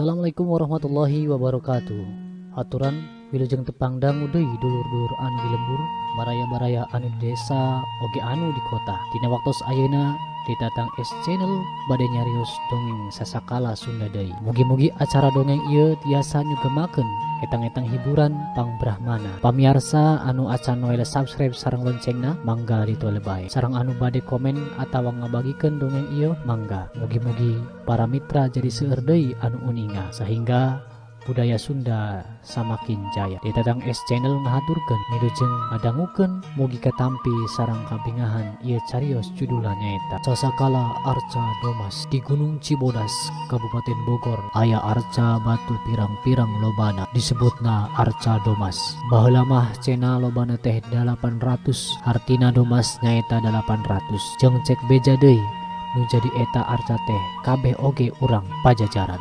Assalamualaikum warahmatullahi wabarakatuh. Aturan wilujeng tepangdang udai dulur-dulur anu di lembur, baraya-baraya anu di desa oge anu di kota. Dina waktos ayeuna ditatang channel bade nyarios dongeng sasakala Sunda deui. Mugi-mugi acara dongeng ieu tiasa nyugemakeun etang-etang hiburan pangbrahmana. Pamiarsa anu acan wae subscribe sareng loncengna mangga ditole bae. Sareng anu bade komen atawa ngabagikeun dongeng ieu mangga. Mugi-mugi para mitra jadi seueur deui anu uninga sehingga budaya Sunda samakin jaya. Ditatang channel ngahaturkeun milujeng ngadangukeun mugi katampi sareng kabingahan ieu carios judulnya eta Sasakala Arca Domas. Di Gunung Cibodas Kabupaten Bogor aya arca batu pirang-pirang lobana disebutna Arca Domas. Baheula mah cenah lobana teh 800, artina Domas nyaeta 800. Jeung cek beja deui nu jadi eta arca teh kabeh oge urang Pajajaran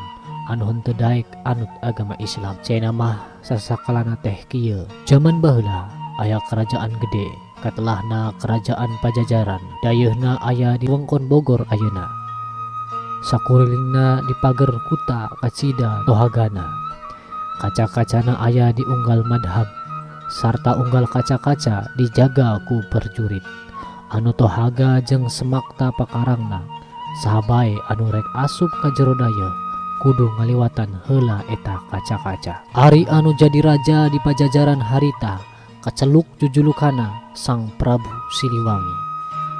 anu henteu daek anut agama Islam. Cenah mah sasakalana teh kieu. Zaman baheula aya kerajaan gede, katelahna kerajaan Pajajaran. Dayeuhna aya di wewengkon Bogor ayeuna. Sakurilingna dipager kuta kacida tohagana. Kaca-kacana aya di unggal madhab, sarta unggal kaca-kaca dijaga ku perjurit. Anu tohaga jeung semakta pakarangna, sahabae anu rek asup ka jero dayeuh kudu ngaliwatan heula eta kaca-kaca. Ari anu jadi raja di Pajajaran harita kaceluk jujulukana Sang Prabu Siliwangi.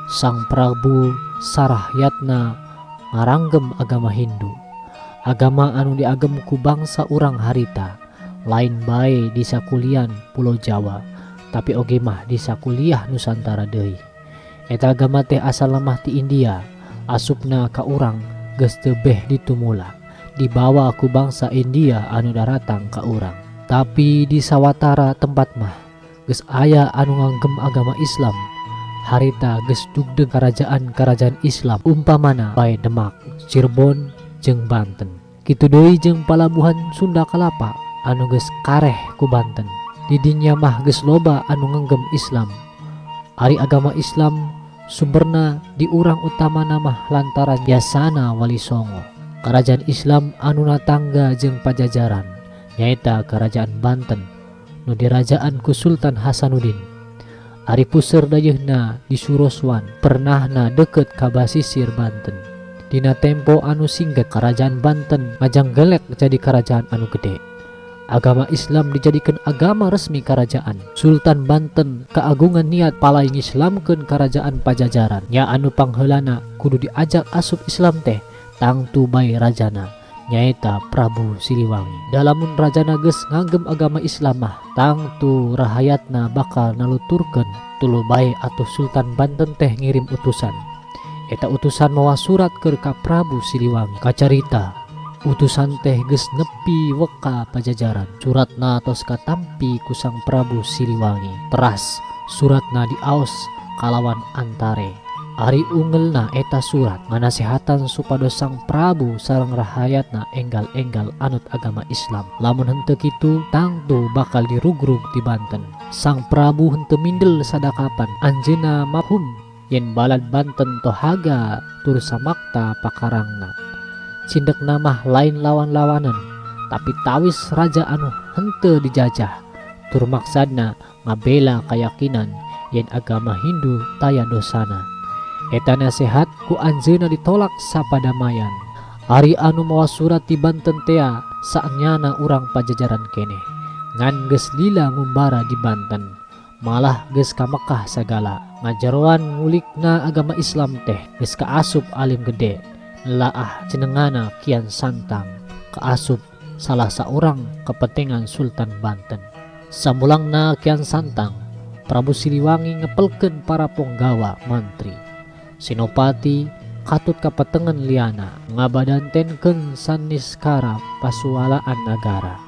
Sang Prabu sarahyatna ngaranggem agama Hindu, agama anu diagem ku bangsa urang harita, lain bae di sakulian Pulau Jawa tapi oge mah di sakuliah Nusantara deui. Eta agama teh asal lemah ti India, asupna ka urang geus teu beh ditumula, dibawa ku bangsa India anu daratang ka urang. Tapi di sawatara tempat mah geus aya anu nganggem agama Islam. Harita geus dugdeug kerajaan-kerajaan Islam umpamana bae Demak, Cirebon, jeung Banten. Kitu deui jeung palabuhan Sunda Kalapa anu geus kareh ku Banten. Di dinya mah geus loba anu nganggem Islam. Ari agama Islam sumberna di urang utamana mah lantaran biasana Wali Songo. Kerajaan Islam anu natangga jeung Pajajaran nyaeta kerajaan Banten nu dirajaan ku Sultan Hasanuddin. Ari puseur dayeuhna di Suroswan, pernahna deukeut ka basisir Banten. Dina tempo anu singget kerajaan Banten ngajanggelek jadi kerajaan anu gede. Agama Islam dijadikan agama resmi kerajaan. Sultan Banten keagungan niat palai ngislamkeun kerajaan Pajajaran. Nya anu pangheulana kudu diajak asup Islam teh tangtu bae rajana nyaeta Prabu Siliwangi. Dalamun rajana geus nganggem agama Islam mah tangtu rahayatna bakal naluturkeun tuluy bae atuh Sultan Banten teh ngirim utusan. Eta utusan mawa surat keur ka Prabu Siliwangi. Kacarita utusan teh geus nepi weka Pajajaran. Suratna tos katampi ku Sang Prabu Siliwangi. Teras suratna diaos kalawan antare. Ari ungelna eta surat nganasehatan supados Sang Prabu sareng rahayatna enggal-enggal anut agama Islam. Lamun henteu kitu tangtu bakal dirugrug di Banten. Sang Prabu henteu mindel sadakapan anjeunna mafhum yen balad Banten tohaga tur samakta pakarangna. Cindekna mah lain lawan-lawanan, tapi tawis raja anu henteu dijajah. Tur maksadna ngabela keyakinan yen agama Hindu taya dosana. Eta nasehat ku anjeunna ditolak sapadamayan. Ari anu mawa surat ti Banten tea saenyana urang Pajajaran keneh. Ngan geus lila ngumbara di Banten, malah geus ka Mekah sagala. Ngajaroan ngulikna agama Islam teh geus kaasup alim gede. Laah jenengana Kian Santang kaasup salah saurang kepentingan Sultan Banten. Samulangna Kian Santang, Prabu Siliwangi ngepelkeun para punggawa mantri Senopati katut kapetengan liana ngabadantenkeun saniskara pasualaan nagara.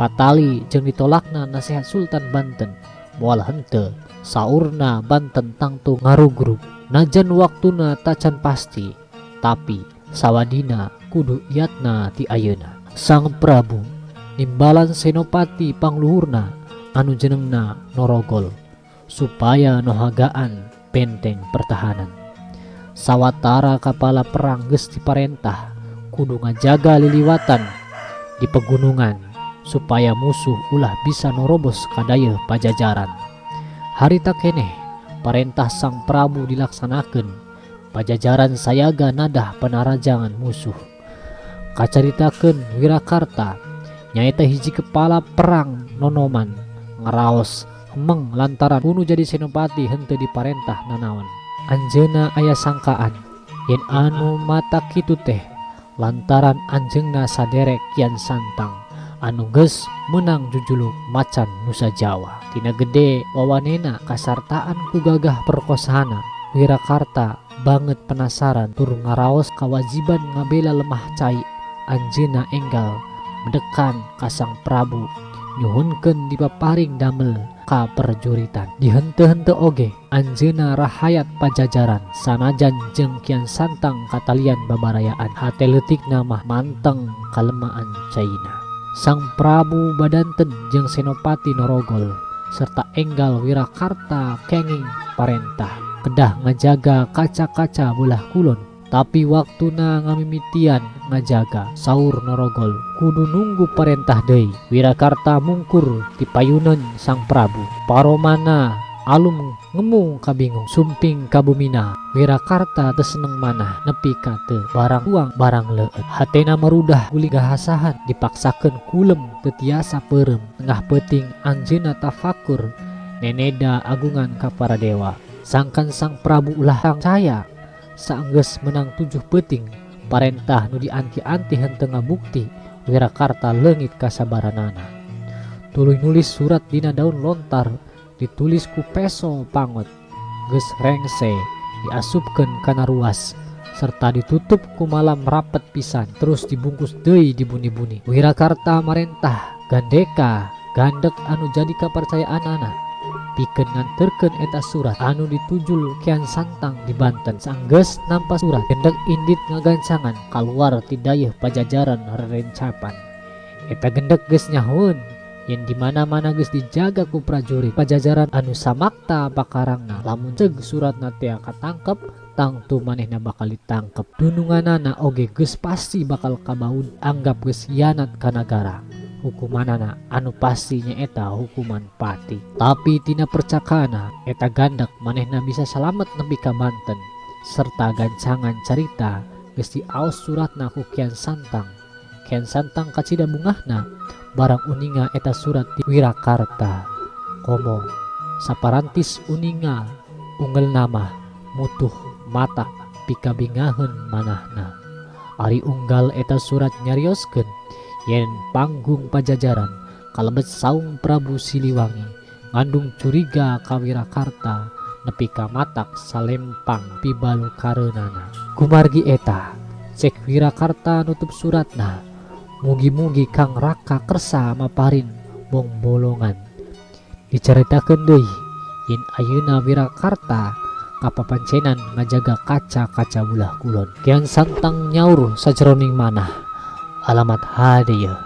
Patali jeung ditolakna nasihat Sultan Banten moal henteu saurna Banten tangtu ngarugrug. Najan waktuna tacan pasti, tapi sawadina kudu iatna ti ayeuna. Sang Prabu nimbalan senopati pangluhurna anu jenengna Norogol supaya nohagaan benteng pertahanan. Sawatara kapala perang geus diparentah kudu ngajaga liliwatan di pegunungan supaya musuh ulah bisa norobos kadaya Pajajaran. Harita keneh perintah Sang Prabu dilaksanakan, Pajajaran sayaga nadah penarajangan musuh. Kacaritakeun Wirakarta nyaeta hiji kepala perang nonoman ngaraos hemeng lantaran bunuh jadi senopati henteu diparentah nanaon. Anjeunna aya sangkaan yen anu mata kitu teh lantaran anjeunna saderek Kian Santang anu geus menang jujuluk macan Nusa Jawa. Tina gede wawanena kasartaan ku gagah perkosana, Wirakarta banget penasaran tur ngaraos kawajiban ngabela lemah cai. Anjeunna enggal mendekan ka Sang Prabu nyuhunkeun dipaparing damel ka perjuritan. Di henteu-henteu oge anjeunna rahayat Pajajaran sanajan jeung Kian Santang katalian babarayaan, hate leutikna mah manteng kalemaan caina. Sang Prabu badanten jeung Senopati Norogol serta enggal Wirakarta kenging parentah kedah ngajaga kaca-kaca belah kulon. Tapi waktuna ngamimitian ngajaga, saur Norogol, kudu nunggu parentah deui. Wirakarta mungkur di payunan Sang Prabu. Paromana alum ngemung kabingung, sumping kabumina. Wirakarta teu seneng manah nepi ka teu barang uang barang leueut. Hatena marudah guli gahasahan dipaksakeun kulem teu tiasa peureum. Tengah peuting anjeunna tafakur neneda agungan ka para dewa. Sangkan Sang Prabu ulah percaya saenggeus menang 7 peuting parentah nu dianti-anti henteu ngabukti. Wirakarta leungit kasabaranana. Tuluy nulis surat dina daun lontar ditulis ku peso pangot geus rengse diasupkeun kana ruas serta ditutup ku malam rapet pisan terus dibungkus deui dibuni-buni. Wirakarta marentah gandeka gandek anu jadi kapercayaanana pikeun nganterkeun eta surat anu ditujul Kian Santang di Banten. Sanggeus nampa surat gendek indit ngagancangan kaluar ti dayeuh Pajajaran rerencapan. Eta gendek geus nyahoeun yen di mana-mana geus dijaga ku prajurit Pajajaran anu samakta pakarangna. Lamun ceug suratna teh katangkep tangtu manehna bakal ditangkep. Dununganana oge geus pasti bakal kabaud anggap geus hianat ka nagara. Hukumanana anu pastinya eta hukuman pati. Tapi tina percakana eta gandak manehna bisa salamet nepi ka Banten serta gancangan carita geus diaos suratna ku Kian Santang. Kian Santang kacida bungahna barang uninga eta surat di Wirakarta. Komo saparantis uninga unggel nama mutuh mata pikabingaheun manahna. Ari unggal eta surat nyarioskeun yen panggung Pajajaran kalebet saung Prabu Siliwangi ngandung curiga ka Wirakarta nepi ka matak salempang pibalukareunana. Kumargi eta cek Wirakarta nutup suratna, mugi-mugi Kang Raka kersa maparin bong bolongan. Dicaritakeun deui yen ayeuna Wirakarta kapapancenan ngajaga kaca-kaca belah kulon. Kian Santang nyaur sajroning manah, alamat hadeuh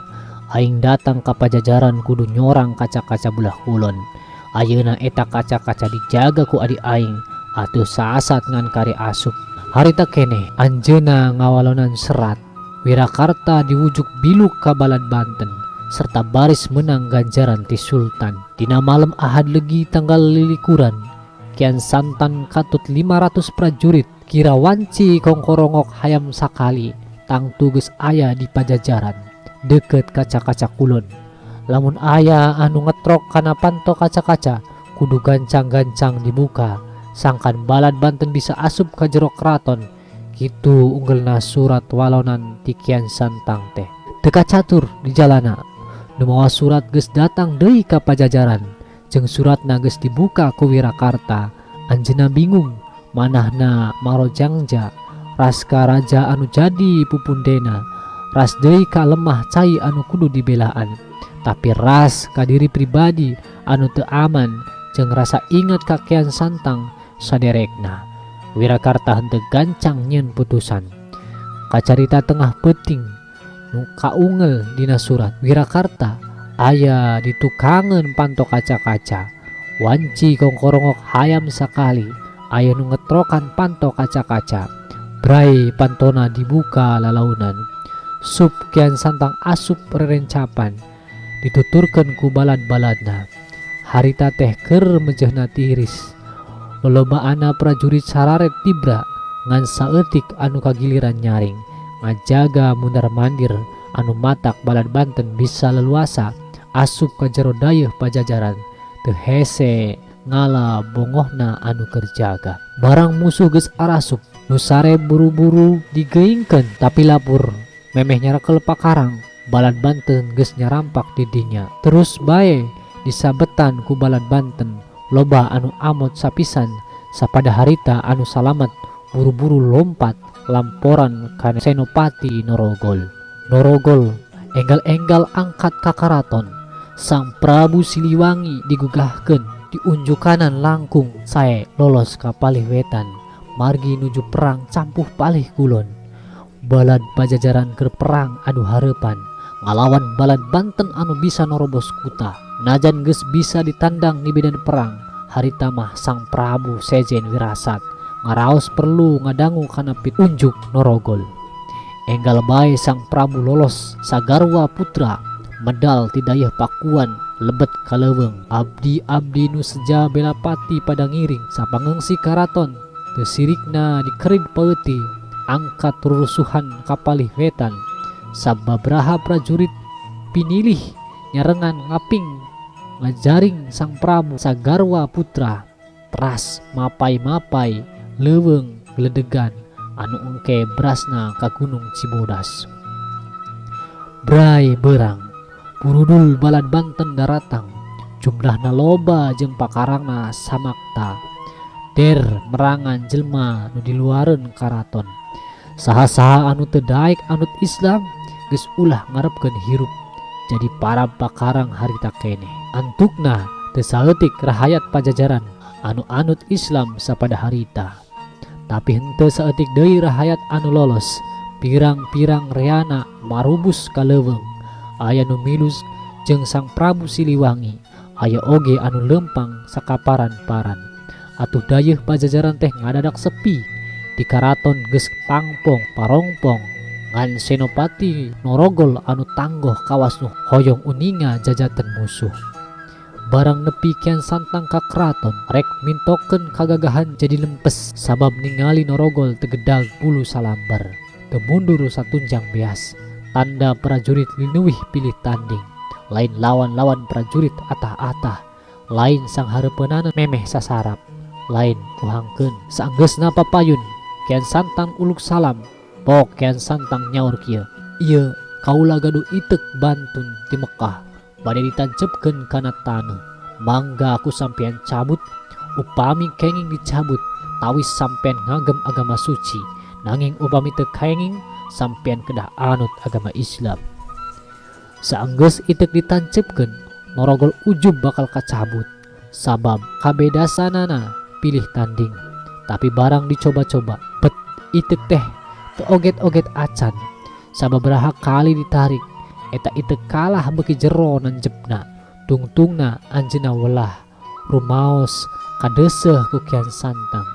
aing datang ka Pajajaran kudu nyorang kaca-kaca belah kulon. Ayeuna eta kaca-kaca dijaga ku adik aing atuh saasat ngan kari asup. Harita keneh anjeunna ngawalonan serat Wirakarta diwujuk biluk ka balad Banten serta baris menang ganjaran ti Sultan. Dina malam Ahad Legi tanggal lilikuran Kian Santang katut 500 prajurit kira wanci kongkorongok hayam sakali tangtu geus aya di Pajajaran deket kaca-kaca kulon. Lamun aya anu ngetrok kana panto kaca-kaca kudu gancang-gancang dibuka sangkan balad Banten bisa asup ka jero kraton. Kitu unggelna surat walonan ti Kian Santang teh. Teka catur di jalana nu mawa surat geus datang deui ka Pajajaran jeung suratna geus dibuka ku Wirakarta. Anjeunna bingung manahna marojangja raska raja anu jadi pupundena, ras deui ka lemah cai anu kudu dibelaan, tapi ras ka diri pribadi anu teu aman jeung rasa ingat ka Kian Santang saderekna. Wirakarta henteu gancang nyeun putusan. Kacarita tengah peuting nu kaungel dina surat Wirakarta aya di tukangeun panto kaca-kaca, wanci kongkorongok hayam sakali aya nu ngetrokan panto kaca-kaca. Brai pantona dibuka lalaunan Sup Kian Santang asup rerencapan dituturkan ku balad-baladna. Harita teh ker mejehna tiris. Lolobana prajurit sararet tibra ngan saeutik anu kagiliran nyaring ngajaga mundar mandir anu matak balad Banten bisa leluasa asup ka jero dayeuh Pajajaran teu hese ngala bongohna anu kerjaga. Barang musuh geus arasup nu sare buru-buru digeingkeun tapi lapur memeh nyarakel pakarang balad Banten geus nyarampak di dinya. Terus bae disabetan ku balad Banten loba anu amot sapisan sapada harita anu salamet buru-buru lompat lamporan kana Senopati Norogol. Norogol enggal-enggal angkat ka karaton. Sang Prabu Siliwangi digugahkeun diunjukanan langkung sae lolos ka palih wetan margi nuju perang campuh palih kulon. Balad Pajajaran keur perang adu hareupan ngalawan balad Banten anu bisa norobos kuta. Najan geus bisa ditandang di medan perang, harita mah Sang Prabu sejen wirasat ngaraos perlu ngadangu kana pitunjuk Norogol. Enggal bae Sang Prabu lolos sagarwa putra medal ti dayeuh Pakuan lebet kaleuweung. Abdi-abdi nu seja bela pati pada ngiring sapangengsi karaton teu sirikna dikerid paeuti angkat rurusuhan kapalih wetan. Sababraha prajurit pinilih nyarengan ngaping ngajaring Sang Prabu sagarwa putra teras mapai-mapai leuweung gledegan anu engke berasna ka Gunung Cibodas. Brai berang purudul balad Banten daratang jumlahna loba jeung pakarangna samakta der merangan jelma nu di luareun karaton. Saha-saha anu teu daek anut Islam geus ulah ngarepkeun hirup jadi para pakarang harita keneh. Antukna teu saeutik rahayat Pajajaran anu anut Islam sapada harita. Tapi henteu saeutik deui rahayat anu lolos pirang-pirang reana marubus ka leuweung. Aya nu milus jeung Sang Prabu Siliwangi, aya oge anu lempang sakaparan-paran. Atuh dayeuh Pajajaran teh ngadadak sepi di karaton geus pangpong parongpong ngan Senopati Norogol anu tanggoh kawas nu hoyong uninga jajaten musuh. Barang nepi Kian Santang ka keraton rek mintokeun kagagahan jadi lempes sabab ningali Norogol tegedag bulu salambar teu mundur satunjang beas tanda prajurit linuwih pilih tanding lain lawan-lawan prajurit atah-atah lain sang hareupeunana memeh sasarap lain kuhangkeun saenggeusna papayun Kian Santang uluk salam. Pok Kian Santang nyaur kieu, ieu kaula gaduh itek Bantun ti Mekah bade ditancepkeun kana taneuh. Mangga aku sampean cabut upami kenging dicabut tawis sampean ngagem agama suci nanging upami teu kenging sampean kedah anut agama Islam. Saenggeus itek ditancepkeun Norogol ujub bakal kacabut sabab kabedasanana pilih tanding. Tapi barang dicoba-coba bet itek teh teu oget-oget acan sababaraha kali ditarik eta itek kalah beuki jero nanjepna. Tungtungna anjeunna welah rumaos kadeuseuh ku Kian Santang.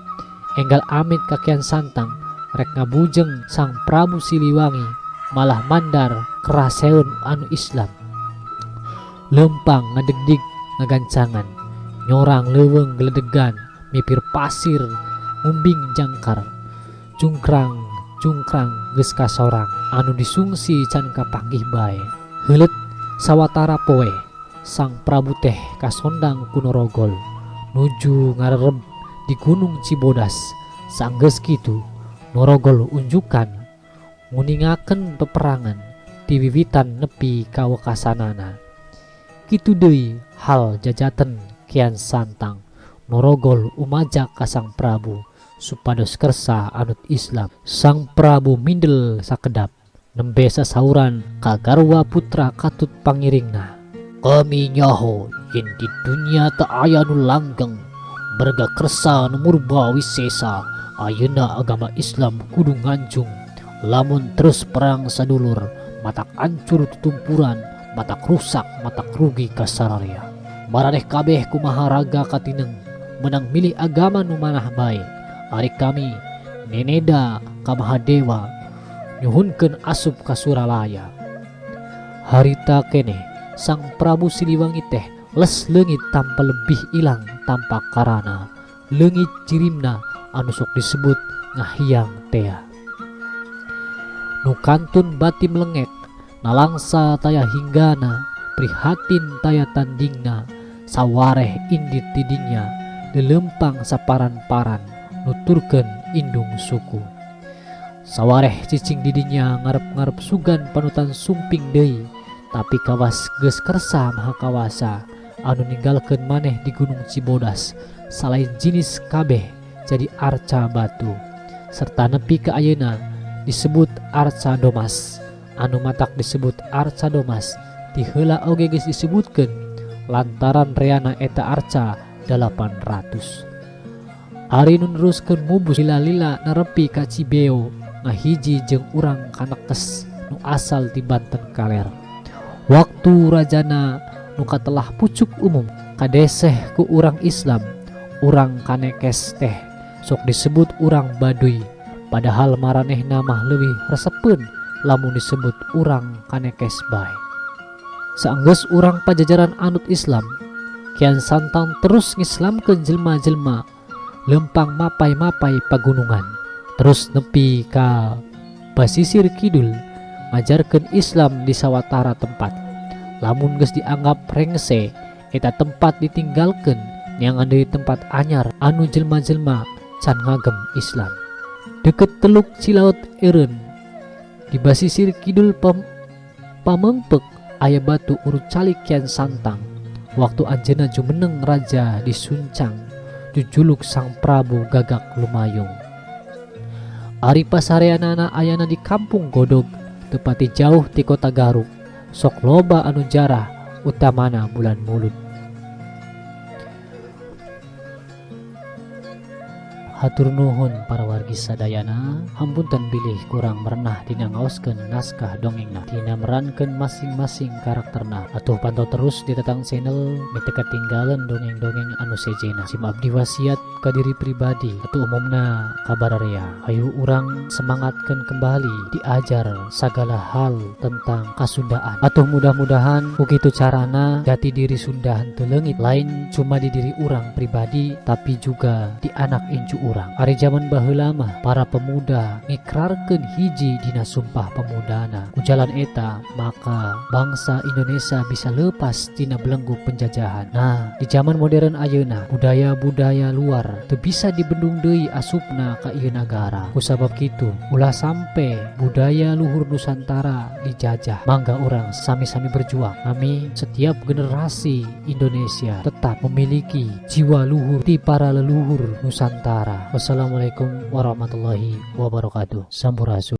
Enggal amit ka Kian Santang rek ngabujeng Sang Prabu Siliwangi malah mandar keraseun anu Islam. Lempang ngadegdig ngagancangan nyorang leuweung gledegan mipir pasir mumbing jangkar cungkrang geus kasorang anu disungsi can kapanggih bae. Heuleut sawatara poe Sang Prabu teh kasondang ku Norogol nuju ngarereb di Gunung Cibodas. Saenggeus kitu Norogol unjukan nguningakeun peperangan ti wiwitan nepi ka wekasanana. Kitu deui hal jajaten Kian Santang. Norogol umajak ka Sang Prabu supados kersa anut Islam. Sang Prabu mindel sakedap nembe sasauran ka garwa putra katut pangiringna. Kami nyaho yen di dunia tak aya nu langgeng berga kersa nu murba wisesa ayeuna agama Islam kudu nganjung. Lamun terus perang sadulur matak ancur tutumpuran matak rusak matak rugi kasararea. Maraneh kabeh kumaha raga katineng menang milih agama nu manah bae. Ari kami neneda ka Mahadewa nyuhunkeun asup ka Suralaya. Harita kene Sang Prabu Siliwangi teh les leungit tanpa lebih ilang tanpa karana leungit cirimna anu sok disebut ngahiang tea. Nu kantun bati melengek nalangsa taya hinggana prihatin taya tandingna sawareh indit tidingnya lelempang saparan-paran nuturkeun indung suku. Sawareh cicing didinya ngarep-ngarep sugan panutan sumping deui, tapi kawas geus kersa maha kawasa anu ninggalkeun maneh di Gunung Cibodas salain jinis kabeh jadi arca batu serta nepi ka ayeuna disebut arca domas. Anu matak disebut arca domas ti heula oge geus disebutkeun lantaran reana eta arca 800. Ari nu neruskeun mubus lila-lila nerepi ka Cibeo ngahiji jeung urang kanekes nu asal ti Banten kaler. Waktu rajana nu katelah pucuk umum kadeseh ku urang Islam, urang kanekes teh sok disebut urang Baduy, padahal maranehna mah leuwih resepeun lamun disebut urang kanekes bae. Saenggeus urang pajajaran anut Islam, Kian Santang terus ngislamkeun jelma-jelma lempang mapai-mapai pagunungan, terus nepi ka basisir kidul ngajarkeun Islam di sawatara tempat. Lamun geus dianggap rengse eta tempat ditinggalkeun nyangan deui tempat anyar anu jelma-jelma can ngagem Islam. Deket Teluk Cilaut Eureun di basisir kidul pamengpek aya batu urut calik Kian Santang waktu anjeunna jumeneng raja di Suncang jujuluk Sang Prabu Gagak Lumayung. Ari pasareanana ayana di Kampung Godog tepati jauh ti kota Garut, sok loba anu jarah utamana bulan Mulud. Hatur nuhun para wargi sadayana, hampunten bilih kurang merenah dina ngaoskeun naskah dongengna dina merankeun masing-masing karakterna. Atuh pantau terus di Tetang Channel mite ketinggalan dongeng-dongeng anu sejena. Sim abdi wasiat ka diri pribadi atuh umumna kabararea. Hayu urang semangatkeun kembali diajar sagala hal tentang kasundaan. Atuh mudah-mudahan kukitu carana jati diri Sunda henteu leungit lain cuma di diri urang pribadi tapi juga di anak incu urang. Ari zaman baheula mah para pemuda ngikrarkeun hiji dina sumpah pemudana ku jalan eta maka bangsa Indonesia bisa lepas tina belenggu penjajahan. Nah di zaman modern ayeuna budaya-budaya luar teu bisa dibendung deui asupna ka ieu nagara. Ku sabab kitu ulah sampe budaya luhur Nusantara dijajah, mangga urang sami-sami berjuang nami setiap generasi Indonesia tetap memiliki jiwa luhur di para leluhur Nusantara. Wassalamualaikum warahmatullahi wabarakatuh. Sampurasun.